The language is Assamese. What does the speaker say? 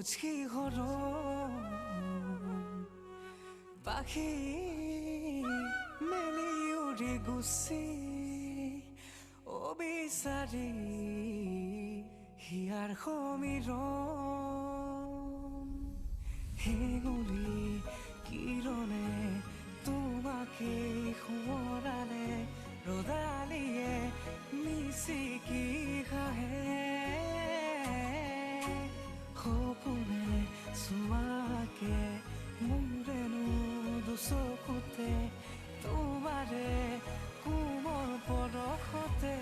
বুঝি ঘৰম পাখি মেলি উৰি গুচি অবিচাৰি হিয়াৰ সমীৰণ হেঙুলি কিৰণে তোমাকে সোঁৱৰালে ৰ'দালিয়ে মিচিকি হাঁহে সপোনে চুমাকে মোৰেনো দুচকুতে তোমাৰে কোমল পৰশতে